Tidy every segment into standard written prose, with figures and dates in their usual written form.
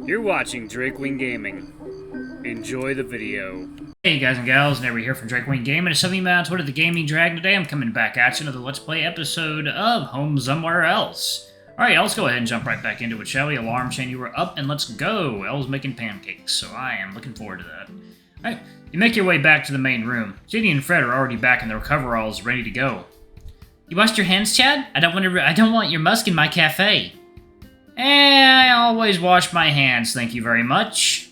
You're watching Drakewing Gaming. Enjoy the video. Hey guys and gals, Never here from Drakewing Gaming. It's something on Twitter, the Gaming Dragon. Today I'm coming back at you another Let's Play episode of Home Zomewhere Else. Alright, let's go ahead and jump right back into it, shall we? Alarm chain, you were up, and let's go. Elle's making pancakes, so I am looking forward to that. Alright, you make your way back to the main room. Ginny and Fred are already back in their coveralls, ready to go. You washed your hands, Chad? I don't want your musk in my cafe. I always wash my hands, thank you very much.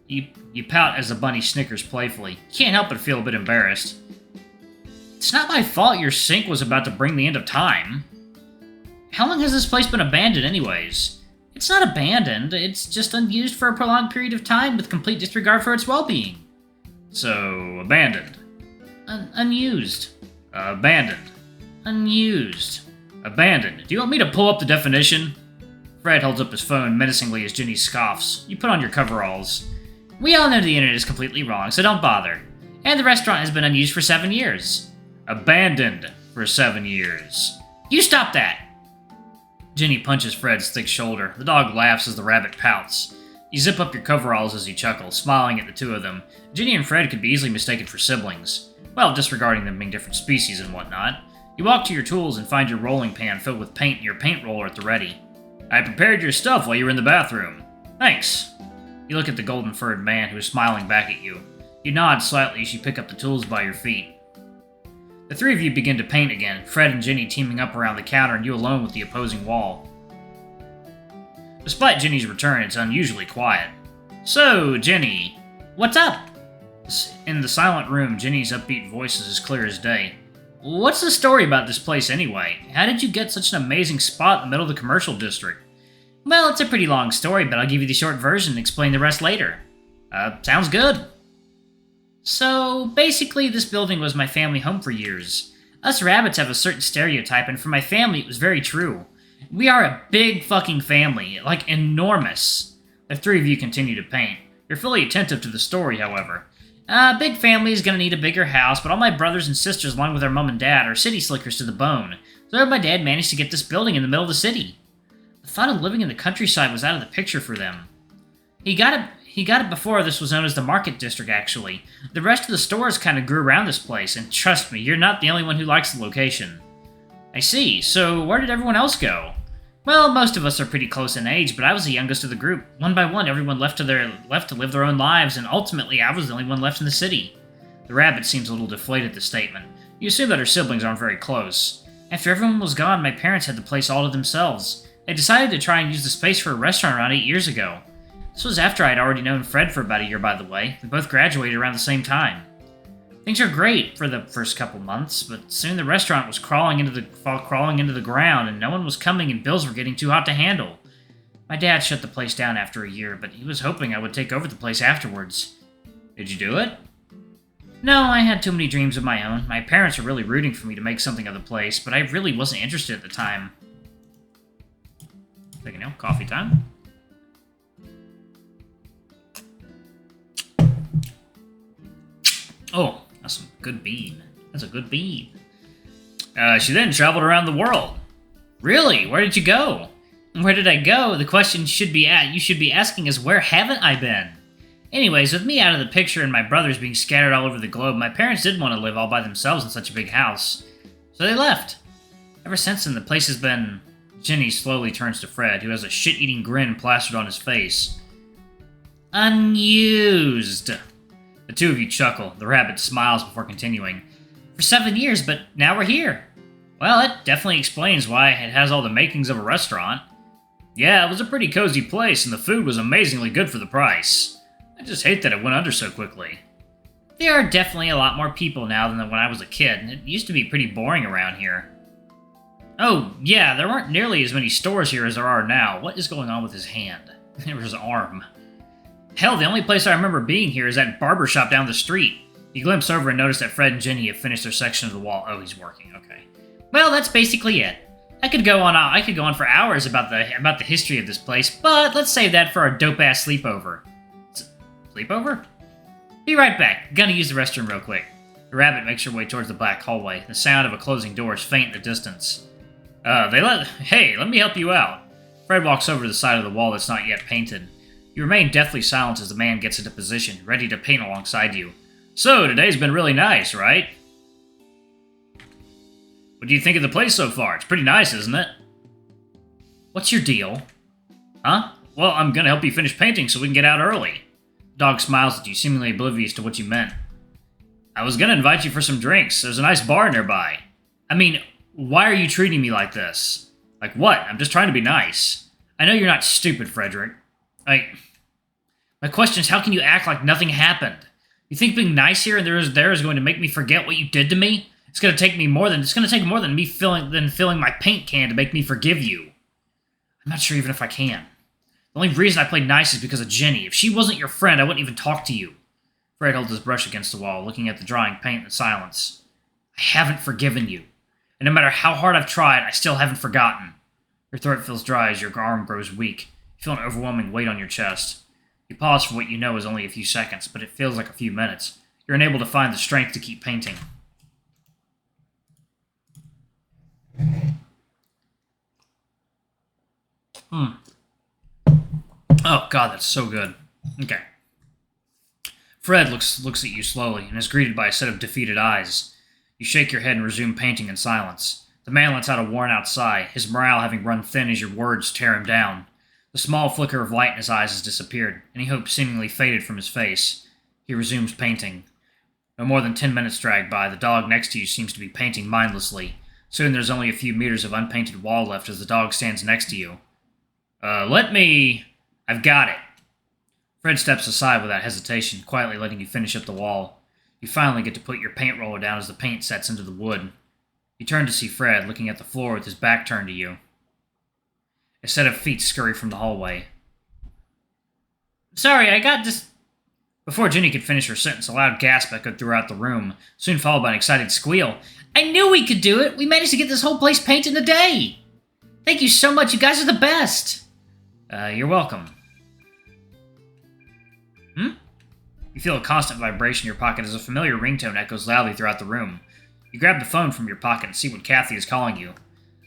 You pout as the bunny snickers playfully. You can't help but feel a bit embarrassed. It's not my fault your sink was about to bring the end of time. How long has this place been abandoned anyways? It's not abandoned, it's just unused for a prolonged period of time with complete disregard for its well-being. So, abandoned. Unused. Abandoned. Unused. Abandoned. Do you want me to pull up the definition? Fred holds up his phone menacingly as Ginny scoffs. You put on your coveralls. We all know the internet is completely wrong, so don't bother. And the restaurant has been unused for 7 years. Abandoned for 7 years. You stop that! Ginny punches Fred's thick shoulder. The dog laughs as the rabbit pouts. You zip up your coveralls as you chuckle, smiling at the two of them. Ginny and Fred could be easily mistaken for siblings. Well, disregarding them being different species and whatnot. You walk to your tools and find your rolling pan filled with paint and your paint roller at the ready. I prepared your stuff while you were in the bathroom. Thanks. You look at the golden-furred man who is smiling back at you. You nod slightly as you pick up the tools by your feet. The three of you begin to paint again, Fred and Ginny teaming up around the counter and you alone with the opposing wall. Despite Ginny's return, it's unusually quiet. So, Ginny, what's up? In the silent room, Ginny's upbeat voice is as clear as day. What's the story about this place anyway? How did you get such an amazing spot in the middle of the commercial district? Well, it's a pretty long story, but I'll give you the short version and explain the rest later. Sounds good. So, basically, this building was my family home for years. Us rabbits have a certain stereotype, and for my family, it was very true. We are a big fucking family, like enormous. The three of you continue to paint. You're fully attentive to the story, however. Big family is gonna need a bigger house, but all my brothers and sisters, along with their mom and dad, are city slickers to the bone. So my dad managed to get this building in the middle of the city. The thought of living in the countryside was out of the picture for them. He got it before this was known as the Market District, actually. The rest of the stores kind of grew around this place, and trust me, you're not the only one who likes the location. I see, so where did everyone else go? Well, most of us are pretty close in age, but I was the youngest of the group. One by one, everyone left to live their own lives, and ultimately, I was the only one left in the city. The rabbit seems a little deflated at the statement. You assume that her siblings aren't very close. After everyone was gone, my parents had the place all to themselves. They decided to try and use the space for a restaurant around 8 years ago. This was after I'd already known Fred for about a year, by the way. We both graduated around the same time. Things are great for the first couple months, but soon the restaurant was crawling into the ground, and no one was coming, and bills were getting too hot to handle. My dad shut the place down after a year, but he was hoping I would take over the place afterwards. Did you do it? No, I had too many dreams of my own. My parents were really rooting for me to make something of the place, but I really wasn't interested at the time. Coffee time. Oh, that's some good bean. That's a good bean. She then traveled around the world. Really? Where did you go? Where did I go? The question you should be asking is, where haven't I been? Anyways, with me out of the picture and my brothers being scattered all over the globe, my parents didn't want to live all by themselves in such a big house. So they left. Ever since then, the place has been... Ginny slowly turns to Fred, who has a shit-eating grin plastered on his face. Unused. The two of you chuckle. The rabbit smiles before continuing. For 7 years, but now we're here. Well, that definitely explains why it has all the makings of a restaurant. Yeah, it was a pretty cozy place, and the food was amazingly good for the price. I just hate that it went under so quickly. There are definitely a lot more people now than when I was a kid, and it used to be pretty boring around here. Oh, yeah, there aren't nearly as many stores here as there are now. What is going on with his hand? Or his arm? Hell, the only place I remember being here is that barber shop down the street. You glimpse over and notice that Fred and Ginny have finished their section of the wall. Oh, he's working, okay. Well, that's basically it. I could go on for hours about the history of this place, but let's save that for our dope-ass sleepover. Sleepover? Be right back. Gonna use the restroom real quick. The rabbit makes her way towards the black hallway. The sound of a closing door is faint in the distance. Hey, let me help you out. Fred walks over to the side of the wall that's not yet painted. You remain deathly silent as the man gets into position, ready to paint alongside you. So, today's been really nice, right? What do you think of the place so far? It's pretty nice, isn't it? What's your deal? Huh? Well, I'm gonna help you finish painting so we can get out early. The dog smiles at you, seemingly oblivious to what you meant. I was gonna invite you for some drinks. There's a nice bar nearby. I mean, why are you treating me like this? Like what? I'm just trying to be nice. I know you're not stupid, Frederick. My question is, how can you act like nothing happened? You think being nice here and there is going to make me forget what you did to me? It's gonna take more than me filling my paint can to make me forgive you. I'm not sure even if I can. The only reason I played nice is because of Jenny. If she wasn't your friend, I wouldn't even talk to you. Fred held his brush against the wall, looking at the drying paint in silence. I haven't forgiven you. And no matter how hard I've tried, I still haven't forgotten. Your throat feels dry as your arm grows weak. You feel an overwhelming weight on your chest. You pause for what you know is only a few seconds, but it feels like a few minutes. You're unable to find the strength to keep painting. Oh, God, that's so good. Okay. Fred looks at you slowly and is greeted by a set of defeated eyes. You shake your head and resume painting in silence. The man lets out a worn-out sigh, his morale having run thin as your words tear him down. The small flicker of light in his eyes has disappeared, any hope seemingly faded from his face. He resumes painting. No more than 10 minutes drag by. The dog next to you seems to be painting mindlessly. Soon there's only a few meters of unpainted wall left as the dog stands next to you. I've got it. Fred steps aside without hesitation, quietly letting you finish up the wall. You finally get to put your paint roller down as the paint sets into the wood. You turn to see Fred, looking at the floor with his back turned to you. A set of feet scurry from the hallway. Sorry, I got this... Before Jenny could finish her sentence, a loud gasp echoed throughout the room, soon followed by an excited squeal. I knew we could do it! We managed to get this whole place painted in a day! Thank you so much, you guys are the best! You're welcome. You feel a constant vibration in your pocket as a familiar ringtone echoes loudly throughout the room. You grab the phone from your pocket and see what Kathy is calling you.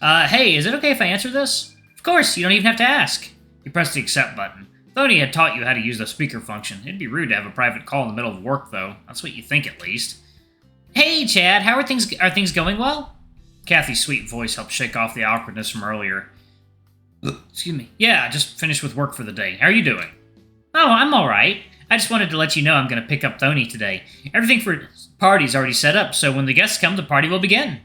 Hey, is it okay if I answer this? Of course, you don't even have to ask. You press the accept button. Tony had taught you how to use the speaker function. It'd be rude to have a private call in the middle of work, though. That's what you think, at least. Hey, Chad, how are things going well? Kathy's sweet voice helped shake off the awkwardness from earlier. Excuse me. Yeah, I just finished with work for the day. How are you doing? Oh, I'm alright. I just wanted to let you know I'm going to pick up Tony today. Everything for the party's already set up, so when the guests come, the party will begin.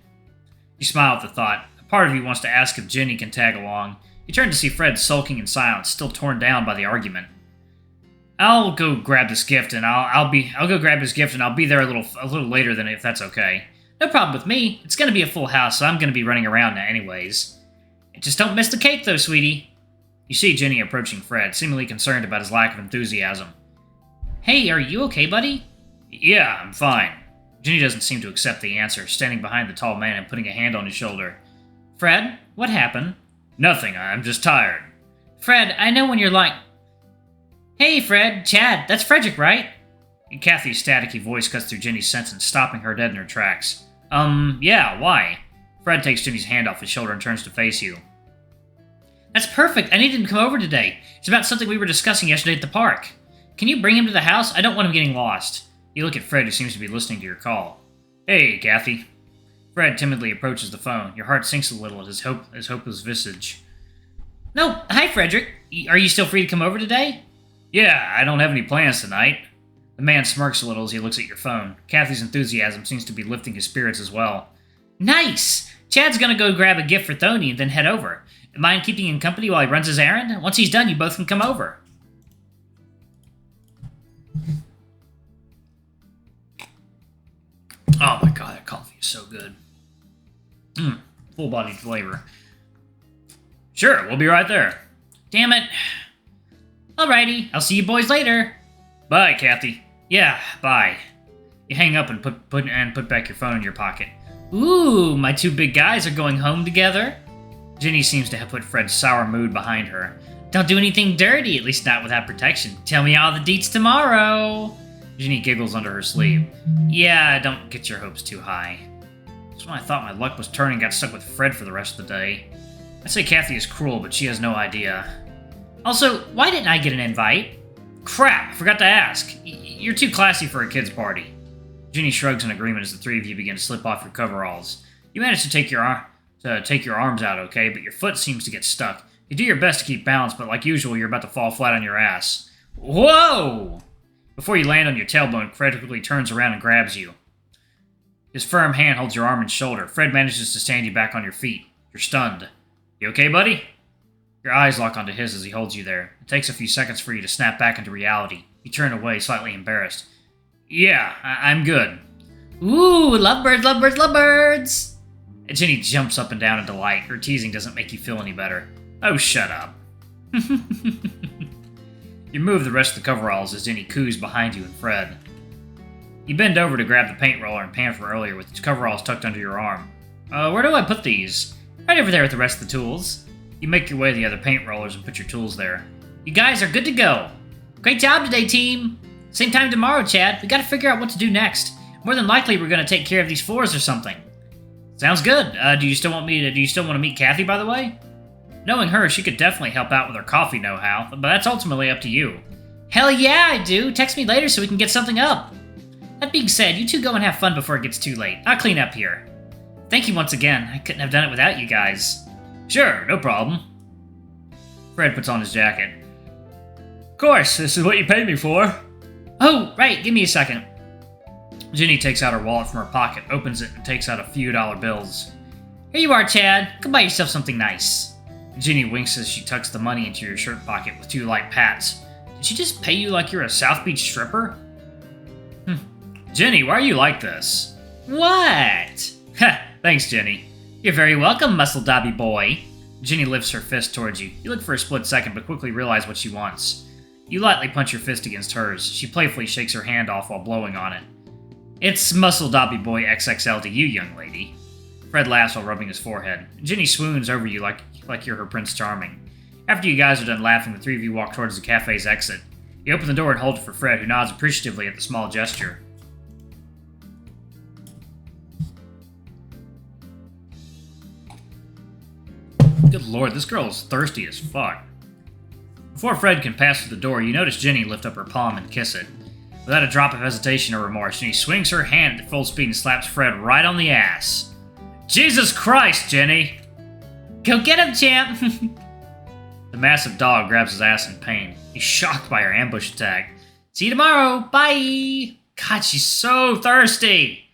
You smile at the thought. A part of you wants to ask if Jenny can tag along. You turn to see Fred sulking in silence, still torn down by the argument. I'll go grab this gift, and I'll go grab his gift, and I'll be there a little later than if that's okay. No problem with me. It's going to be a full house, so I'm going to be running around now anyways. Just don't miss the cake, though, sweetie. You see Jenny approaching Fred, seemingly concerned about his lack of enthusiasm. Hey, are you okay, buddy? Yeah, I'm fine. Jenny doesn't seem to accept the answer, standing behind the tall man and putting a hand on his shoulder. Fred, what happened? Nothing, I'm just tired. Fred, I know when you're like... Hey, Fred, Chad, that's Frederick, right? Kathy's staticky voice cuts through Jenny's sentence, stopping her dead in her tracks. Yeah, why? Fred takes Jenny's hand off his shoulder and turns to face you. That's perfect, I needed him to come over today. It's about something we were discussing yesterday at the park. Can you bring him to the house? I don't want him getting lost. You look at Fred, who seems to be listening to your call. Hey, Kathy. Fred timidly approaches the phone. Your heart sinks a little at his hopeless visage. No, hi, Frederick. Are you still free to come over today? Yeah, I don't have any plans tonight. The man smirks a little as he looks at your phone. Kathy's enthusiasm seems to be lifting his spirits as well. Nice! Chad's gonna go grab a gift for Tony and then head over. Mind keeping him company while he runs his errand? Once he's done, you both can come over. Oh my god, that coffee is so good. Full-bodied flavor. Sure, we'll be right there. Damn it. Alrighty, I'll see you boys later. Bye, Kathy. Yeah, bye. You hang up and put back your phone in your pocket. Ooh, my two big guys are going home together. Jenny seems to have put Fred's sour mood behind her. Don't do anything dirty, at least not without protection. Tell me all the deets tomorrow. Jenny giggles under her sleeve. Yeah, don't get your hopes too high. Just when I thought my luck was turning, got stuck with Fred for the rest of the day. I'd say Kathy is cruel, but she has no idea. Also, why didn't I get an invite? Crap, I forgot to ask. You're too classy for a kid's party. Ginny shrugs in agreement as the three of you begin to slip off your coveralls. You manage to take your arms out okay, but your foot seems to get stuck. You do your best to keep balance, but like usual, you're about to fall flat on your ass. Whoa! Before you land on your tailbone, Fred quickly turns around and grabs you. His firm hand holds your arm and shoulder. Fred manages to stand you back on your feet. You're stunned. You okay, buddy? Your eyes lock onto his as he holds you there. It takes a few seconds for you to snap back into reality. You turn away, slightly embarrassed. Yeah, I'm good. Ooh, lovebirds, lovebirds, lovebirds! And Ginny jumps up and down in delight. Her teasing doesn't make you feel any better. Oh, shut up. You move the rest of the coveralls as Ginny coos behind you and Fred. You bend over to grab the paint roller and pan from earlier with the coveralls tucked under your arm. Where do I put these? Right over there with the rest of the tools. You make your way to the other paint rollers and put your tools there. You guys are good to go. Great job today, team. Same time tomorrow, Chad. We gotta figure out what to do next. More than likely, we're gonna take care of these floors or something. Sounds good. Do you still want to meet Kathy, by the way? Knowing her, she could definitely help out with her coffee know-how, but that's ultimately up to you. Hell yeah, I do. Text me later so we can get something up. That being said, you two go and have fun before it gets too late. I'll clean up here. Thank you once again. I couldn't have done it without you guys. Sure, no problem. Fred puts on his jacket. Of course, this is what you paid me for. Oh, right, give me a second. Ginny takes out her wallet from her pocket, opens it, and takes out a few dollar bills. Here you are, Chad. Go buy yourself something nice. Ginny winks as she tucks the money into your shirt pocket with two light pats. Did she just pay you like you're a South Beach stripper? Ginny, why are you like this? What? Ha, thanks, Ginny. You're very welcome, muscle dobby boy. Ginny lifts her fist towards you. You look for a split second, but quickly realize what she wants. You lightly punch your fist against hers. She playfully shakes her hand off while blowing on it. It's Muscle Dobby Boy XXL to you, young lady. Fred laughs while rubbing his forehead. Ginny swoons over you like you're her Prince Charming. After you guys are done laughing, the three of you walk towards the cafe's exit. You open the door and hold it for Fred, who nods appreciatively at the small gesture. Good lord, this girl is thirsty as fuck. Before Fred can pass through the door, you notice Ginny lift up her palm and kiss it. Without a drop of hesitation or remorse, Ginny swings her hand at full speed and slaps Fred right on the ass. Jesus Christ, Ginny! Go get him, champ! The massive dog grabs his ass in pain. He's shocked by her ambush attack. See you tomorrow! Bye! God, she's so thirsty!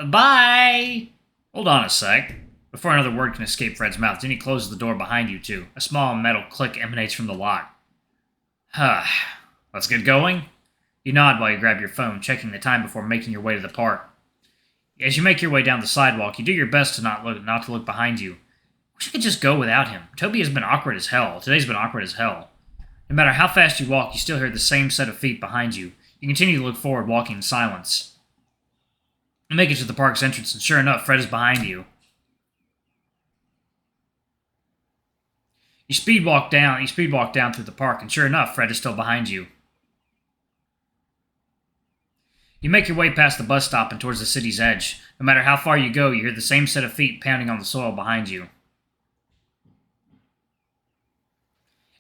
Bye! Hold on a sec. Before another word can escape Fred's mouth, Ginny closes the door behind you two. A small metal click emanates from the lock. Let's get going? You nod while you grab your phone, checking the time before making your way to the park. As you make your way down the sidewalk, you do your best to not to look behind you. Wish I could just go without him. Toby has been awkward as hell. Today's been awkward as hell. No matter how fast you walk, you still hear the same set of feet behind you. You continue to look forward, walking in silence. You make it to the park's entrance, and sure enough, Fred is behind you. You speed walk down through the park, and sure enough, Fred is still behind you. You make your way past the bus stop and towards the city's edge. No matter how far you go, you hear the same set of feet pounding on the soil behind you.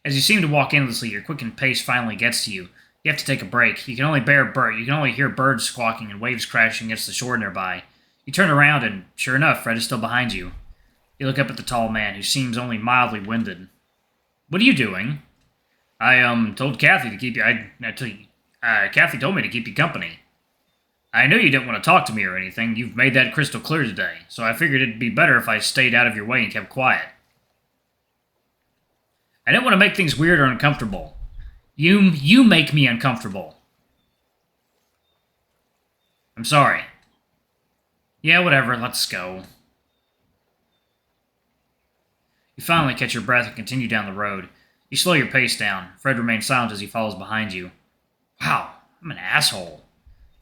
As you seem to walk endlessly, your quickened pace finally gets to you. You have to take a break. You can only hear birds squawking and waves crashing against the shore nearby. You turn around and, sure enough, Fred is still behind you. You look up at the tall man, who seems only mildly winded. What are you doing? I told Kathy to keep you. Kathy told me to keep you company. I know you didn't want to talk to me or anything. You've made that crystal clear today, so I figured it'd be better if I stayed out of your way and kept quiet. I didn't want to make things weird or uncomfortable. You make me uncomfortable. I'm sorry. Yeah, whatever, let's go. You finally catch your breath and continue down the road. You slow your pace down. Fred remains silent as he follows behind you. Wow, I'm an asshole.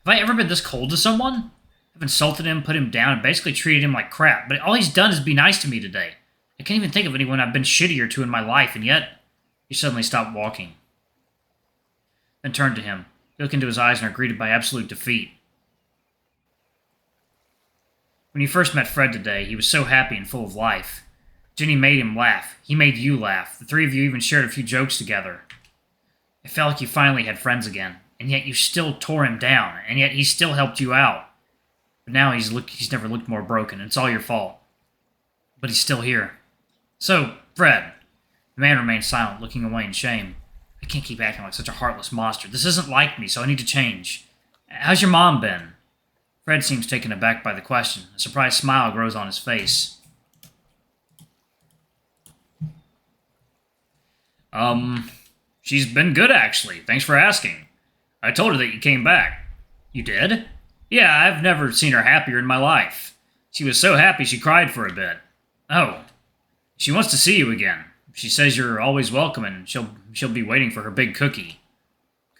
Have I ever been this cold to someone? I've insulted him, put him down, and basically treated him like crap, but all he's done is be nice to me today. I can't even think of anyone I've been shittier to in my life, and yet you suddenly stop walking. Then turn to him. You look into his eyes and are greeted by absolute defeat. When you first met Fred today, he was so happy and full of life. Jenny made him laugh. He made you laugh. The three of you even shared a few jokes together. It felt like you finally had friends again, and yet you still tore him down, and yet he still helped you out. But now he's never looked more broken, and it's all your fault. But he's still here. So, Fred. The man remained silent, looking away in shame. I can't keep acting like such a heartless monster. This isn't like me, so I need to change. How's your mom been? Fred seems taken aback by the question. A surprised smile grows on his face. She's been good, actually. Thanks for asking. I told her that you came back. You did? Yeah, I've never seen her happier in my life. She was so happy she cried for a bit. Oh. She wants to see you again. She says you're always welcome and she'll be waiting for her big cookie.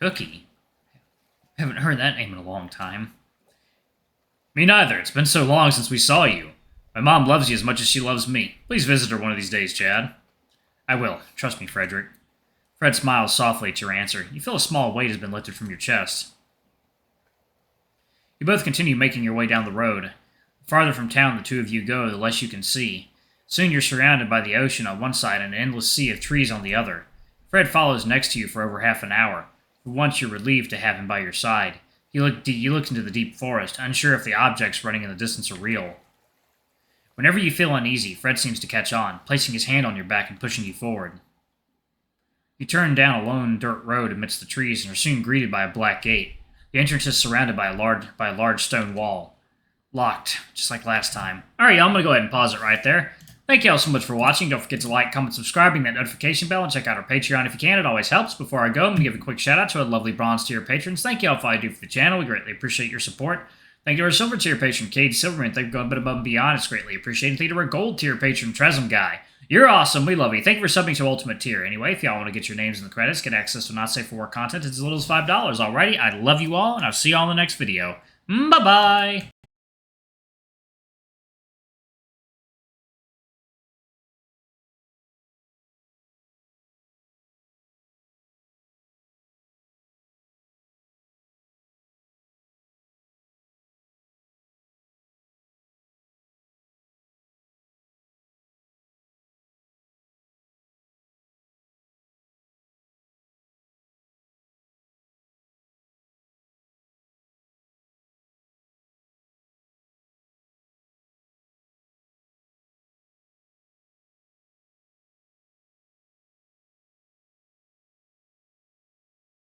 Cookie? I haven't heard that name in a long time. Me neither. It's been so long since we saw you. My mom loves you as much as she loves me. Please visit her one of these days, Chad. I will. Trust me, Frederick. Fred smiles softly at your answer. You feel a small weight has been lifted from your chest. You both continue making your way down the road. The farther from town the two of you go, the less you can see. Soon you're surrounded by the ocean on one side and an endless sea of trees on the other. Fred follows next to you for over half an hour. For once you're relieved to have him by your side. You look into the deep forest, unsure if the objects running in the distance are real. Whenever you feel uneasy, Fred seems to catch on, placing his hand on your back and pushing you forward. You turn down a lone dirt road amidst the trees and are soon greeted by a black gate. The entrance is surrounded by a large stone wall. Locked, just like last time. Alright, y'all, I'm going to go ahead and pause it right there. Thank you all so much for watching. Don't forget to like, comment, subscribe, ring that notification bell, and check out our Patreon if you can. It always helps. Before I go, I'm going to give a quick shout out to our lovely bronze tier patrons. Thank you all for all you do for the channel. We greatly appreciate your support. Thank you to our silver tier patron, Cade Silverman. Thank you for going a bit above and beyond. It's greatly appreciated. Thank you to our gold tier patron, Tresem Guy. You're awesome. We love you. Thank you for subbing to Ultimate Tier. Anyway, if y'all want to get your names in the credits, get access to not safe for work content, it's as little as $5. Alrighty, I love you all, and I'll see y'all in the next video. Bye-bye.